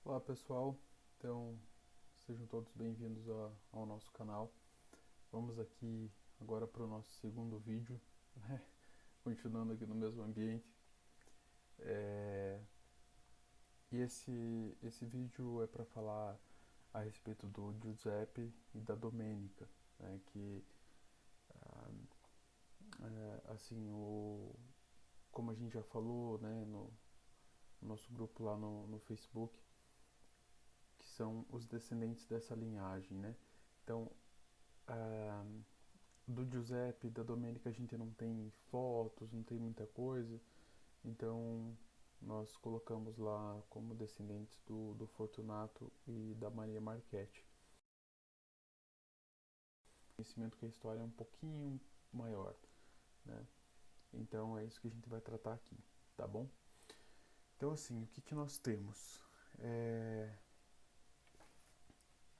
Olá pessoal, então sejam todos bem-vindos ao nosso canal. Vamos aqui agora para o nosso segundo vídeo, né? Continuando aqui no mesmo ambiente. E esse vídeo é para falar a respeito do Giuseppe e da Domenica, né? Que assim, como a gente já falou, né, no nosso grupo lá no Facebook, que são os descendentes dessa linhagem, né? Então, do Giuseppe e da Domenica a gente não tem fotos, não tem muita coisa, então nós colocamos lá como descendentes do Fortunato e da Maria Marchetti. Conhecimento que a história é um pouquinho maior, né? Então é isso que a gente vai tratar aqui, tá bom? Então assim, o que nós temos?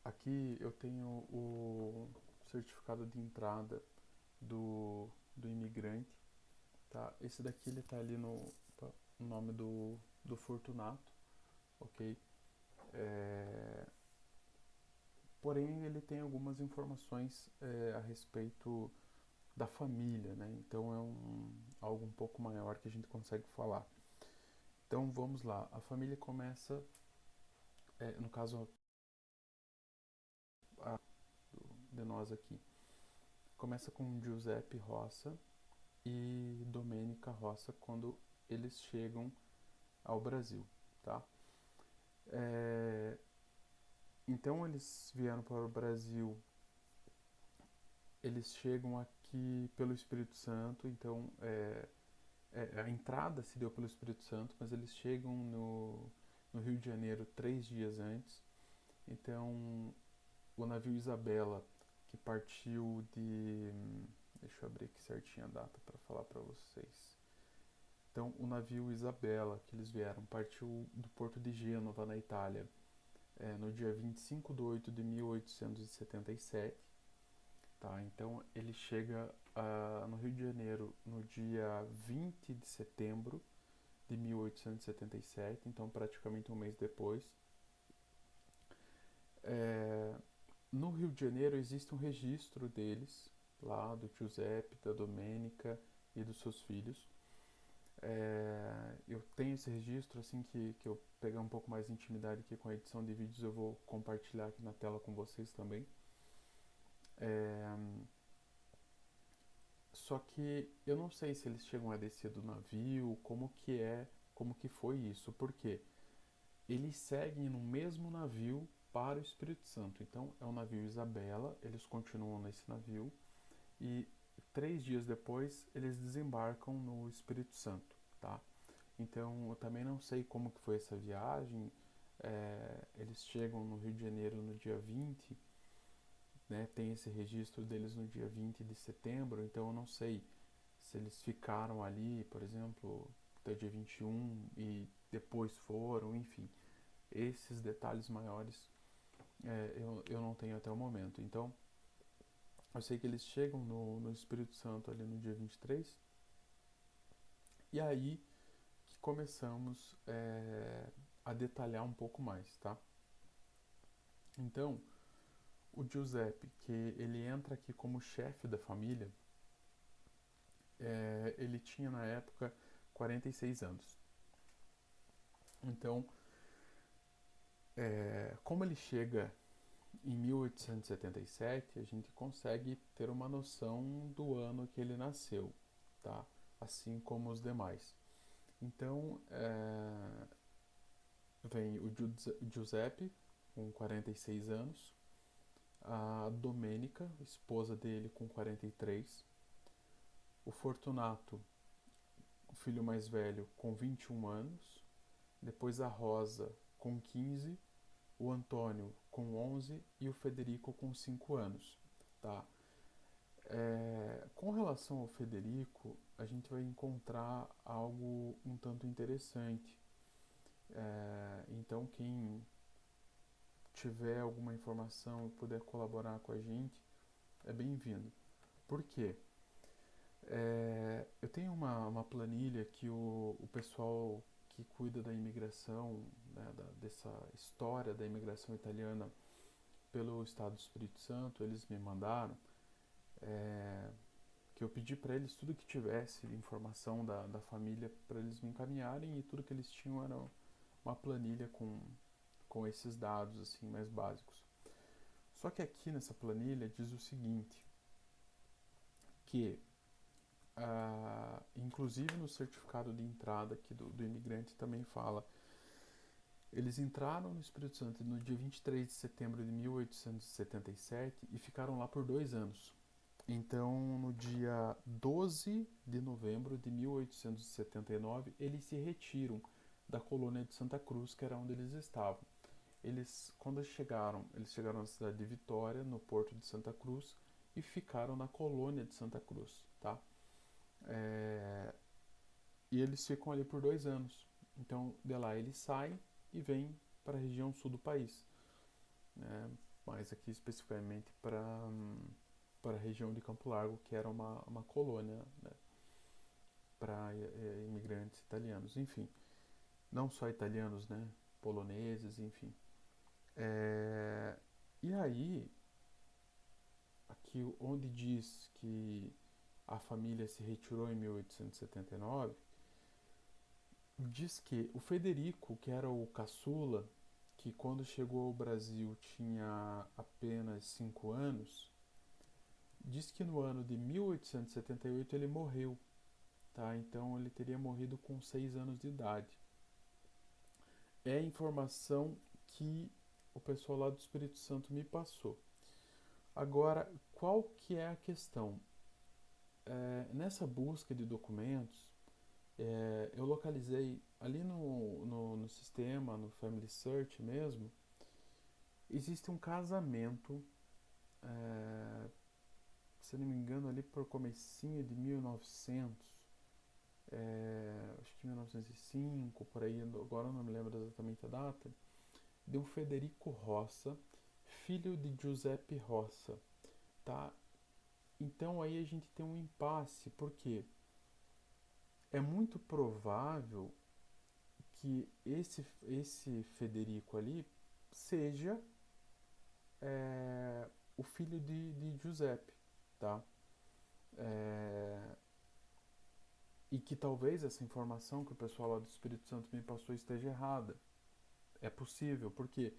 Aqui eu tenho o certificado de entrada do imigrante, tá? Esse daqui ele tá ali no nome do Fortunato, ok? Porém ele tem algumas informações a respeito da família, né? Então é algo um pouco maior que a gente consegue falar. Então vamos lá, a família começa, no caso de nós aqui, começa com Giuseppe Roça e Domenica Roça quando eles chegam ao Brasil, tá? Então eles vieram para o Brasil, eles chegam aqui pelo Espírito Santo, então a entrada se deu pelo Espírito Santo, mas eles chegam no Rio de Janeiro 3 dias antes. Então o navio Isabela, que partiu de... Deixa eu abrir aqui certinho a data para falar para vocês. Então o navio Isabela, que eles vieram, partiu do porto de Gênova, na Itália, no dia 25 de 8 de 1877. Tá? Então ele chega no Rio de Janeiro no dia 20 de setembro de 1877, então praticamente um mês depois. No Rio de Janeiro existe um registro deles, lá do Giuseppe, da Domenica e dos seus filhos. Eu tenho esse registro, assim que eu pegar um pouco mais de intimidade aqui com a edição de vídeos, eu vou compartilhar aqui na tela com vocês também. Só que eu não sei se eles chegam a descer do navio, como que foi isso, porque eles seguem no mesmo navio para o Espírito Santo. Então é o navio Isabela, eles continuam nesse navio e 3 dias depois eles desembarcam no Espírito Santo, tá? Então eu também não sei como que foi essa viagem. Eles chegam no Rio de Janeiro no dia 20, né? Tem esse registro deles no dia 20 de setembro, então eu não sei se eles ficaram ali, por exemplo, até o dia 21 e depois foram, enfim. Esses detalhes maiores eu não tenho até o momento. Então, eu sei que eles chegam no Espírito Santo ali no dia 23, e aí que começamos a detalhar um pouco mais, tá? Então, o Giuseppe, que ele entra aqui como chefe da família, ele tinha na época 46 anos. Então, como ele chega em 1877, a gente consegue ter uma noção do ano que ele nasceu, tá? Assim como os demais. Então, vem o Giuseppe, com 46 anos, a Domenica, esposa dele, com 43, o Fortunato, o filho mais velho, com 21 anos, depois a Rosa, com 15, o Antônio com 11 e o Federico com 5 anos. Tá? Com relação ao Federico, a gente vai encontrar algo um tanto interessante. Então, quem tiver alguma informação e puder colaborar com a gente, é bem-vindo. Por quê? Eu tenho uma planilha que o pessoal que cuida da imigração, né, dessa história da imigração italiana pelo Estado do Espírito Santo, eles me mandaram, que eu pedi para eles tudo que tivesse de informação da família para eles me encaminharem, e tudo que eles tinham era uma planilha com esses dados assim mais básicos. Só que aqui nessa planilha diz o seguinte, que inclusive no certificado de entrada aqui do imigrante também fala, eles entraram no Espírito Santo no dia 23 de setembro de 1877 e ficaram lá por 2 anos. Então, no dia 12 de novembro de 1879, eles se retiram da colônia de Santa Cruz, que era onde eles estavam. Quando eles chegaram na cidade de Vitória, no porto de Santa Cruz, e ficaram na colônia de Santa Cruz, tá? E eles ficam ali por 2 anos. Então, de lá eles saem e vêm para a região sul do país, né? Mais aqui especificamente para a região de Campo Largo, que era uma colônia, né, para imigrantes italianos, enfim, não só italianos, né, poloneses, enfim. E aí, aqui onde diz que a família se retirou em 1879, diz que o Federico, que era o caçula, que quando chegou ao Brasil tinha apenas 5 anos, diz que no ano de 1878 ele morreu, tá? Então ele teria morrido com 6 anos de idade. É a informação que o pessoal lá do Espírito Santo me passou. Agora, qual que é a questão? Nessa busca de documentos, eu localizei ali no sistema, no Family Search mesmo, existe um casamento, se não me engano, ali por comecinho de 1900, acho que 1905, por aí, agora eu não me lembro exatamente a data, de um Federico Rossa, filho de Giuseppe Rossa, tá? Então aí a gente tem um impasse, porque é muito provável que esse Federico ali seja o filho de Giuseppe, tá? E que talvez essa informação que o pessoal lá do Espírito Santo me passou esteja errada. É possível, porque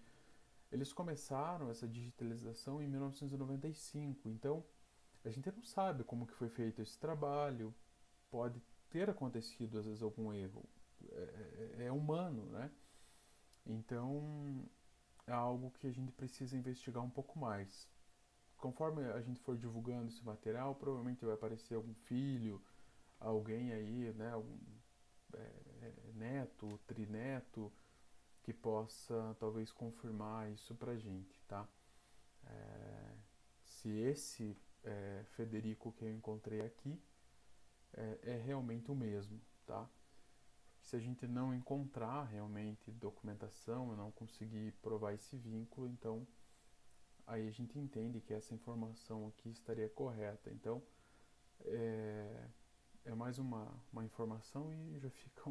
eles começaram essa digitalização em 1995, então a gente não sabe como que foi feito esse trabalho, pode ter acontecido às vezes algum erro, é humano, né? Então é algo que a gente precisa investigar um pouco mais. Conforme a gente for divulgando esse material, provavelmente vai aparecer algum filho, alguém aí, né, algum neto, trineto, que possa talvez confirmar isso pra gente, tá? Se esse Federico que eu encontrei aqui é realmente o mesmo, tá? Se a gente não encontrar realmente documentação, não conseguir provar esse vínculo, então aí a gente entende que essa informação aqui estaria correta. Então é mais uma informação e já fica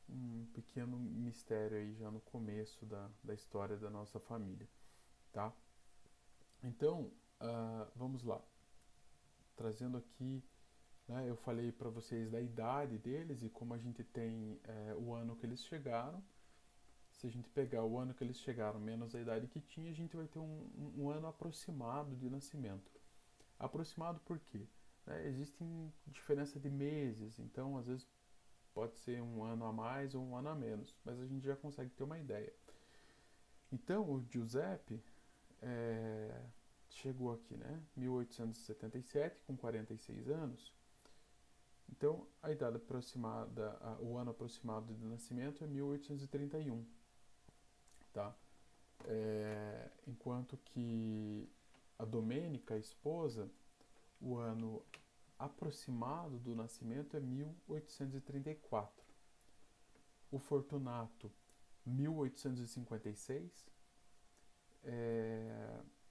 um pequeno mistério aí já no começo da história da nossa família, tá? Então, vamos lá. Trazendo aqui, né, eu falei para vocês da idade deles e como a gente tem o ano que eles chegaram. Se a gente pegar o ano que eles chegaram menos a idade que tinha, a gente vai ter um ano aproximado de nascimento. Aproximado por quê? Existem diferença de meses, então às vezes pode ser um ano a mais ou um ano a menos, mas a gente já consegue ter uma ideia. Então o Giuseppe chegou aqui, né? 1877, com 46 anos. Então a idade aproximada, o ano aproximado de nascimento é 1831, tá? Enquanto que a Domênica, a esposa, o ano aproximado do nascimento é 1834. O Fortunato, 1856.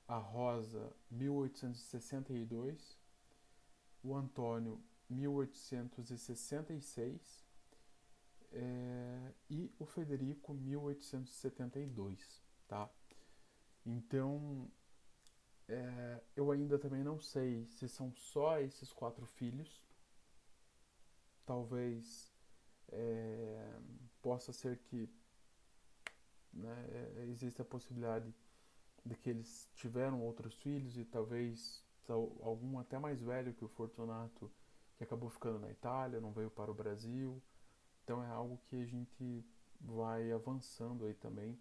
A Rosa, 1862. O Antônio, 1866. e o Federico 1872, tá? Então, eu ainda também não sei se são só esses 4 filhos. Talvez possa ser que, né, exista a possibilidade de que eles tiveram outros filhos e talvez algum até mais velho que o Fortunato, que acabou ficando na Itália, não veio para o Brasil. Então é algo que a gente vai avançando aí também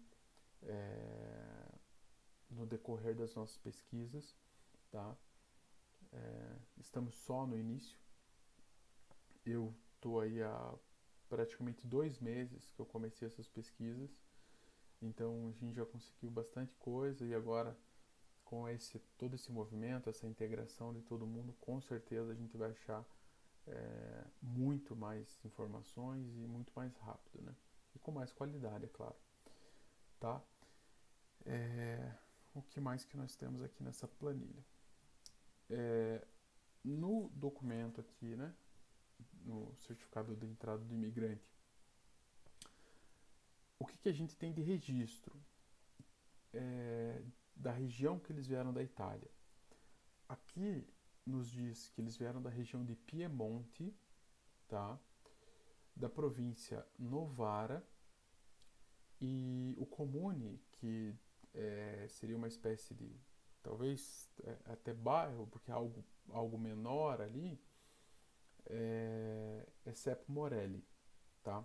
no decorrer das nossas pesquisas, tá? Estamos só no início. Eu estou aí há praticamente 2 meses que eu comecei essas pesquisas, então a gente já conseguiu bastante coisa e agora com todo esse movimento, essa integração de todo mundo, com certeza a gente vai achar muito mais informações e muito mais rápido, né? E com mais qualidade, é claro, tá? O que mais que nós temos aqui nessa planilha? No documento aqui, né? No certificado de entrada do imigrante, o que a gente tem de registro da região que eles vieram da Itália? Aqui nos diz que eles vieram da região de Piemonte, tá? Da província Novara, e o comune, que seria uma espécie de, talvez até bairro, porque é algo menor ali, é Seppo Morelli, tá?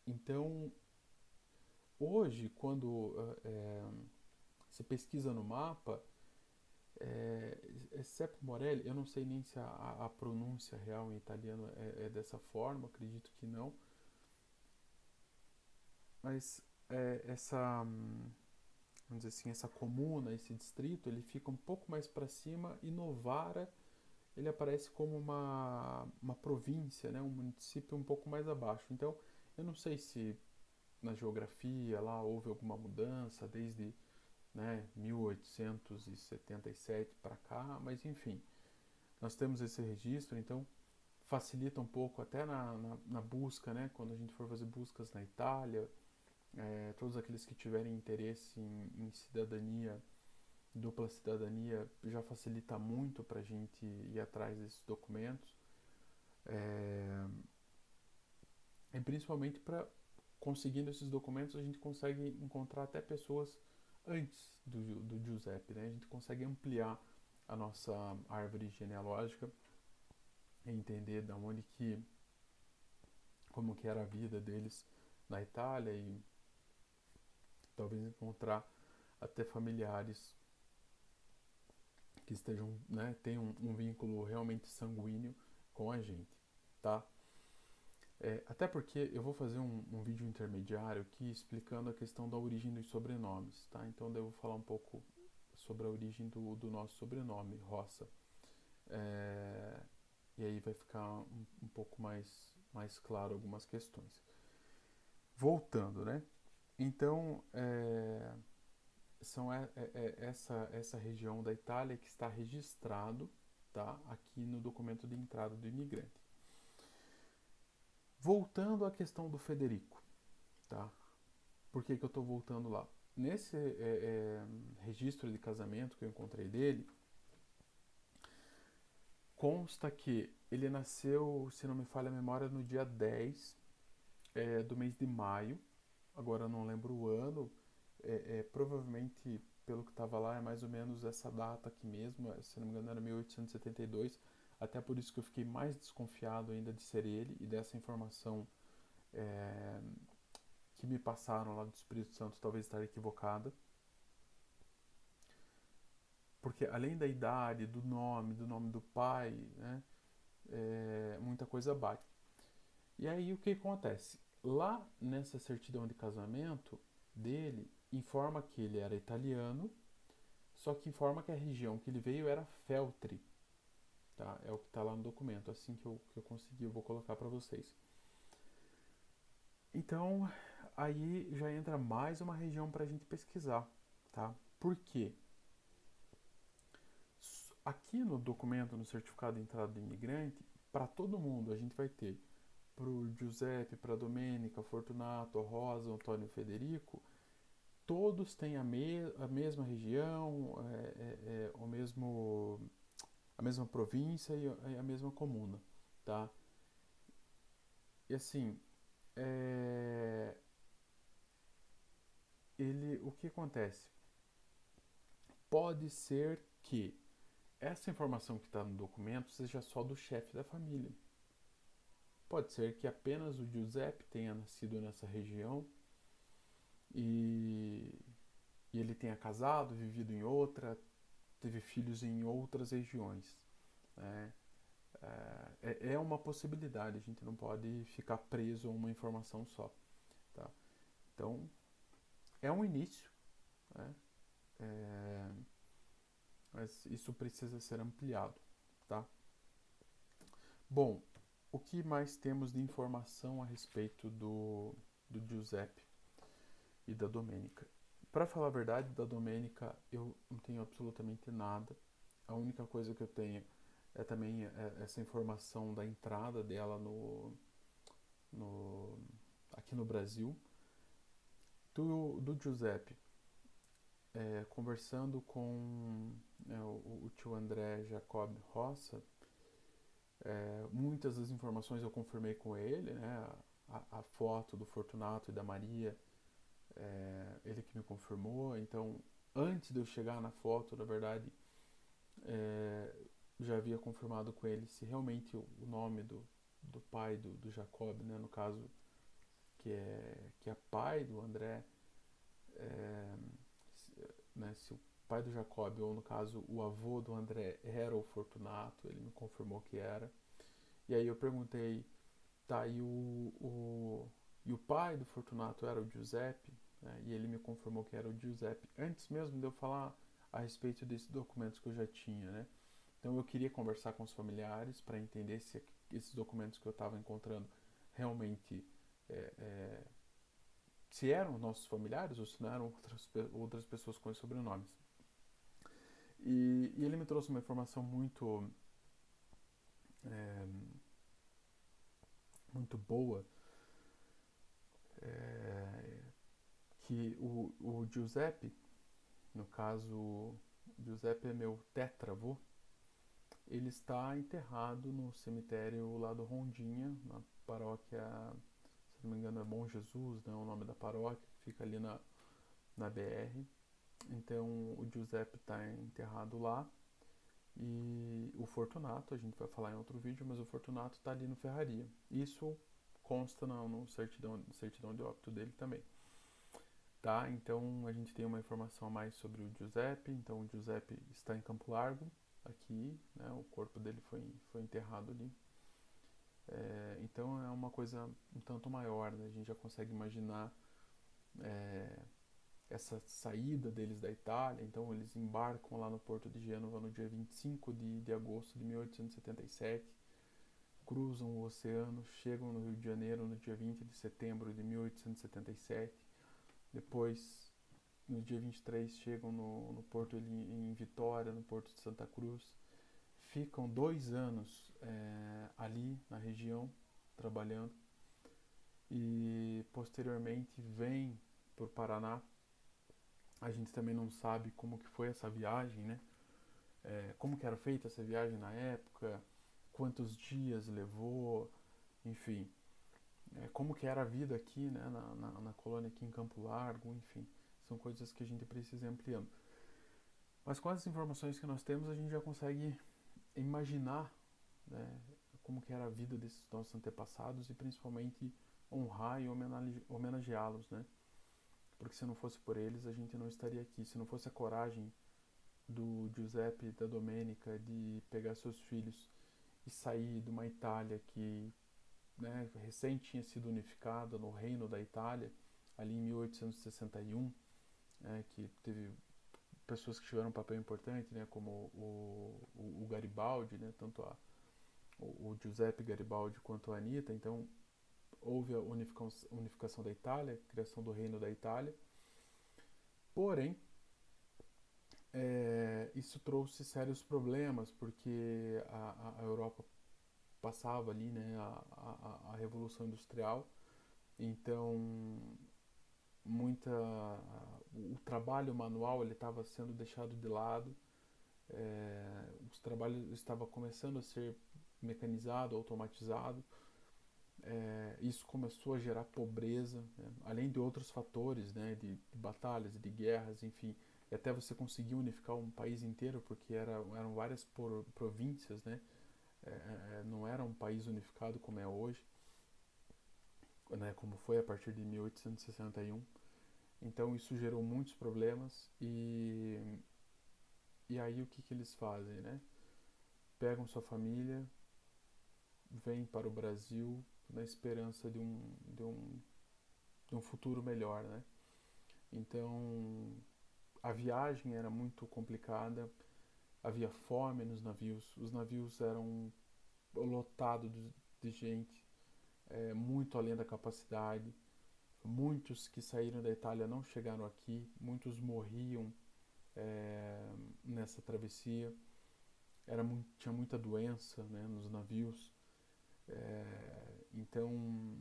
Então, hoje, quando se pesquisa no mapa, Seppo Morelli, eu não sei nem se a pronúncia real em italiano é dessa forma, acredito que não, mas vamos dizer assim, essa comuna, esse distrito, ele fica um pouco mais para cima, e Novara ele aparece como uma província, né, um município um pouco mais abaixo. Então, eu não sei se na geografia lá houve alguma mudança desde, né, 1877 para cá, mas enfim, nós temos esse registro, então facilita um pouco até na busca, né, quando a gente for fazer buscas na Itália, todos aqueles que tiverem interesse em cidadania, dupla cidadania, já facilita muito para a gente ir atrás desses documentos, e principalmente para conseguindo esses documentos a gente consegue encontrar até pessoas antes do Giuseppe, né? A gente consegue ampliar a nossa árvore genealógica e entender da onde como que era a vida deles na Itália, e talvez encontrar até familiares que estejam, né, tenham um vínculo realmente sanguíneo com a gente, tá? Até porque eu vou fazer um vídeo intermediário aqui explicando a questão da origem dos sobrenomes, tá? Então eu devo falar um pouco sobre a origem do nosso sobrenome, Roça. E aí vai ficar um pouco mais claro algumas questões. Voltando, né? Então, são essa região da Itália que está registrado, tá, aqui no documento de entrada do imigrante. Voltando à questão do Federico, tá? Por que eu estou voltando lá? Nesse registro de casamento que eu encontrei dele, consta que ele nasceu, se não me falha a memória, no dia 10 do mês de maio. Agora eu não lembro o ano, provavelmente, pelo que estava lá, é mais ou menos essa data aqui mesmo, se não me engano era 1872, até por isso que eu fiquei mais desconfiado ainda de ser ele e dessa informação que me passaram lá do Espírito Santo talvez estar equivocada. Porque além da idade, do nome do pai, né, muita coisa bate. E aí o que acontece? Lá nessa certidão de casamento dele, informa que ele era italiano, só que informa que a região que ele veio era Feltre. Tá? É o que está lá no documento. Assim que eu conseguir, eu vou colocar para vocês. Então, aí já entra mais uma região para a gente pesquisar. Tá? Por quê? aqui no documento, no certificado de entrada do imigrante, para todo mundo, a gente vai ter para o Giuseppe, para a Domênica, Fortunato, Rosa, Antônio Federico, todos têm a mesma região, a mesma província e a mesma comuna, tá? E assim, é, o que acontece? Pode ser que essa informação que está no documento seja só do chefe da família. Pode ser que apenas o Giuseppe tenha nascido nessa região e, e ele tenha casado, vivido em outra, teve filhos em outras regiões. Né? É uma possibilidade, a gente não pode ficar preso a uma informação só. Tá? Então, é um início, né? Mas isso precisa ser ampliado. Tá? Bom, o que mais temos de informação a respeito do Giuseppe e da Domênica? Para falar a verdade, da Domênica eu não tenho absolutamente nada. A única coisa que eu tenho é também essa informação da entrada dela no, aqui no Brasil. Do Giuseppe, conversando com o tio André Jacob Roça, muitas das informações eu confirmei com ele, né? A foto do Fortunato e da Maria, ele que me confirmou. Então, antes de eu chegar na foto, na verdade, já havia confirmado com ele se realmente o nome do pai do Jacob, né? No caso, que é pai do André, né? Se o pai do Jacob, ou no caso o avô do André, era o Fortunato, ele me confirmou que era. E aí eu perguntei, tá, e o pai do Fortunato era o Giuseppe? Né? E ele me confirmou que era o Giuseppe, antes mesmo de eu falar a respeito desses documentos que eu já tinha, né? Então eu queria conversar com os familiares para entender se esses documentos que eu estava encontrando realmente se eram nossos familiares ou se não eram outras pessoas com esses sobrenomes. E ele me trouxe uma informação é, muito boa, que o Giuseppe, no caso, o Giuseppe é meu tetravô, ele está enterrado no cemitério lá do Rondinha, na paróquia, se não me engano é Bom Jesus, né, o nome da paróquia, que fica ali na BR. Então o Giuseppe está enterrado lá. E o Fortunato, a gente vai falar em outro vídeo, mas o Fortunato está ali no Ferraria. Isso consta no certidão de óbito dele também. Tá? Então a gente tem uma informação a mais sobre o Giuseppe. Então o Giuseppe está em Campo Largo, aqui, né? O corpo dele foi enterrado ali. Então é uma coisa um tanto maior, né? A gente já consegue imaginar essa saída deles da Itália. Então eles embarcam lá no porto de Gênova no dia 25 de agosto de 1877, cruzam o oceano, chegam no Rio de Janeiro no dia 20 de setembro de 1877, depois no dia 23 chegam no porto em Vitória, no porto de Santa Cruz, ficam 2 anos ali na região trabalhando e posteriormente vêm para o Paraná. A gente também não sabe como que foi essa viagem, né? Como que era feita essa viagem na época, quantos dias levou, enfim, como que era a vida aqui, né, na colônia aqui em Campo Largo, enfim, são coisas que a gente precisa ir ampliando. Mas com as informações que nós temos, a gente já consegue imaginar, né, como que era a vida desses nossos antepassados e principalmente honrar e homenageá-los, né? Porque se não fosse por eles, a gente não estaria aqui. Se não fosse a coragem do Giuseppe e da Domênica de pegar seus filhos e sair de uma Itália que, né, recém tinha sido unificada no Reino da Itália, ali em 1861, né, que teve pessoas que tiveram um papel importante, né, como o Garibaldi, né, tanto o Giuseppe Garibaldi quanto a Anita. Então houve a unificação da Itália, a criação do Reino da Itália. Porém, isso trouxe sérios problemas, porque a Europa passava ali, né, a Revolução Industrial, então o trabalho manual ele estava sendo deixado de lado, os trabalhos estavam começando a ser mecanizado, automatizado. Isso começou a gerar pobreza, né? Além de outros fatores, né, de batalhas, de guerras, enfim, e até você conseguir unificar um país inteiro, porque eram várias províncias, né? Não era um país unificado como é hoje, né, como foi a partir de 1861. Então isso gerou muitos problemas e aí o que, que eles fazem, né? Pegam sua família, vêm para o Brasil na esperança de um futuro melhor, né? Então a viagem era muito complicada, havia fome nos navios, os navios eram lotados de gente, muito além da capacidade. Muitos que saíram da Itália não chegaram aqui, muitos morriam nessa travessia. Tinha muita doença, né, nos navios. Então,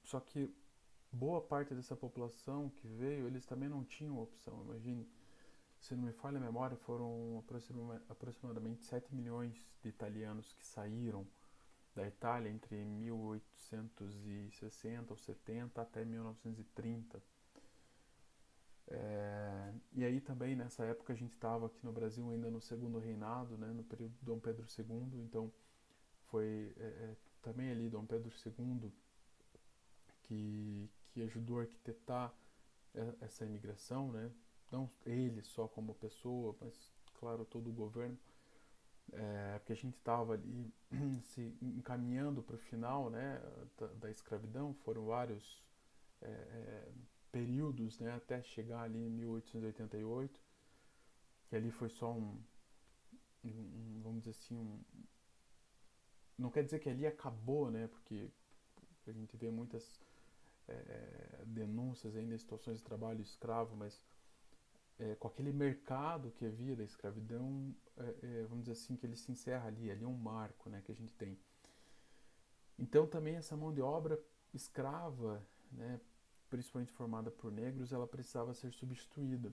só que boa parte dessa população que veio, eles também não tinham opção. Imagine, se não me falha a memória, foram aproximadamente 7 milhões de italianos que saíram da Itália entre 1860 ou 70 até 1930. E aí também nessa época a gente estava aqui no Brasil ainda no segundo reinado, né, no período de Dom Pedro II, então foi também ali Dom Pedro II que ajudou a arquitetar essa imigração, né? Não ele só como pessoa, mas claro todo o governo, porque a gente estava ali se encaminhando para o final, né, da escravidão. Foram vários períodos, né, até chegar ali em 1888, que ali foi só vamos dizer assim, não quer dizer que ali acabou, né, porque a gente vê muitas denúncias ainda em situações de trabalho escravo, mas com aquele mercado que havia da escravidão, vamos dizer assim, que ele se encerra ali é um marco, né, que a gente tem. Então também essa mão de obra escrava, né, principalmente formada por negros, ela precisava ser substituída.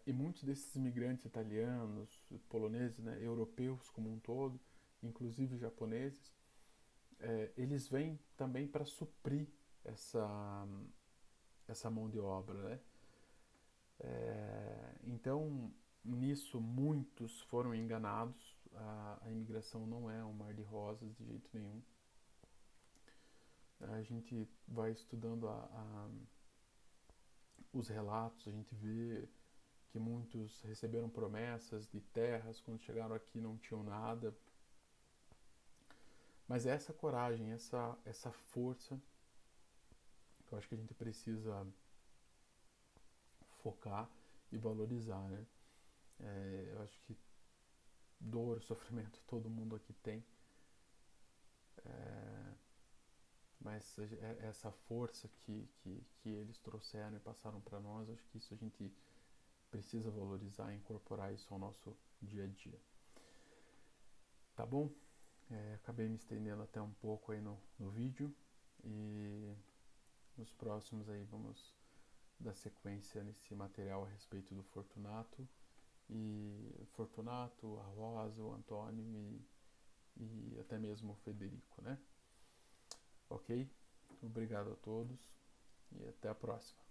E muitos desses imigrantes italianos, poloneses, né, europeus como um todo, inclusive japoneses, eles vêm também para suprir essa mão de obra, né? Então, nisso, muitos foram enganados. A imigração não é um mar de rosas de jeito nenhum. A gente vai estudando os relatos, a gente vê que muitos receberam promessas de terras, quando chegaram aqui não tinham nada. Mas essa coragem, essa força, que eu acho que a gente precisa focar e valorizar, né? Eu acho que dor, sofrimento, todo mundo aqui tem. Mas essa força que eles trouxeram e passaram para nós, acho que isso a gente precisa valorizar e incorporar isso ao nosso dia a dia. Tá bom? Acabei me estendendo até um pouco aí no vídeo e nos próximos aí vamos dar sequência nesse material a respeito do Fortunato, a Rosa, o Antônio e até mesmo o Federico, né? Ok? Obrigado a todos e até a próxima.